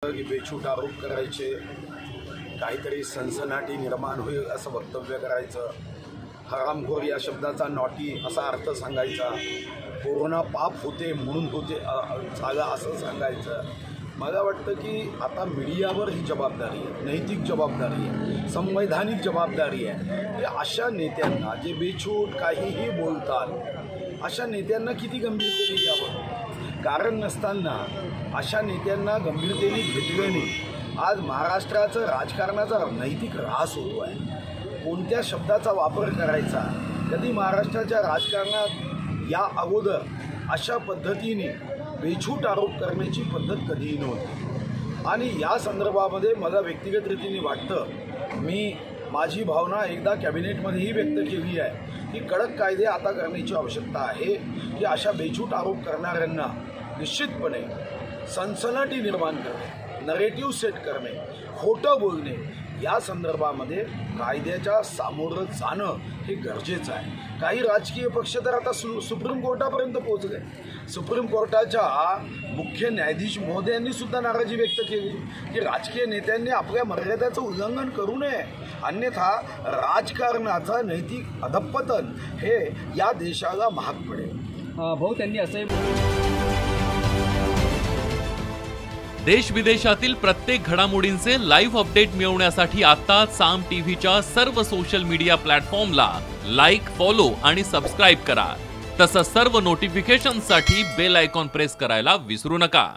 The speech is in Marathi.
वाटतं की बेछूट आरोप करायचे, काहीतरी सनसनाटी निर्माण होईल असं वक्तव्य करायचं, हरामखोर या शब्दाचा नॉटी असा अर्थ सांगायचा, कोरोना पाप होते म्हणून होते झालं असं सांगायचं. मला वाटतं की आता मीडियावर ही जबाबदारी आहे, नैतिक जबाबदारी आहे, संवैधानिक जबाबदारी आहे की अशा नेत्यांना जे बेछूट काहीही बोलतात अशा नेत्यांना किती गंभीरतेने घ्यावं. कारण नसताना अशा नेत्यांना गंभीरतेने घेतलं नाही. आज महाराष्ट्राचं राजकारणाचा नैतिक ऱ्हास होतो आहे. कोणत्या शब्दाचा वापर करायचा, कधी महाराष्ट्राच्या राजकारणात या अगोदर अशा पद्धतीने बेछूट आरोप करण्याची पद्धत कधीही नव्हती. आणि या संदर्भामध्ये मला व्यक्तिगत रीतीने वाटतं, मी माझी भावना एकदा कॅबिनेटमध्येही व्यक्त केली आहे की कडक कायदे आता करण्याची आवश्यकता आहे की अशा बेछूट आरोप करणाऱ्यांना निश्चितपणे सनसनाटी निर्माण करणे, नरेटिव्ह सेट करणे, खोटं बोलणे या संदर्भामध्ये कायद्याच्या सामोरं जाणं हे गरजेचं आहे. काही राजकीय पक्ष तर आता सुप्रीम कोर्टापर्यंत पोहोचले. सुप्रीम कोर्टाच्या मुख्य न्यायाधीश महोदयांनी सुद्धा नाराजी व्यक्त केली की राजकीय नेत्यांनी आपल्या मर्यादेचं उल्लंघन करू नये, अन्यथा राजकारणाचं नैतिक अधपतन हे या देशाला महाग पडेल. भाऊ, त्यांनी असंही देश विदेशातील प्रत्येक घडामोडींचे लाईव्ह अपडेट मिळवण्यासाठी आता साम टीव्हीच्या सर्व सोशल मीडिया प्लॅटफॉर्मला लाईक, फॉलो आणि सबस्क्राईब करा. तसंच सर्व नोटिफिकेशनसाठी बेल आयकॉन प्रेस करायला विसरू नका.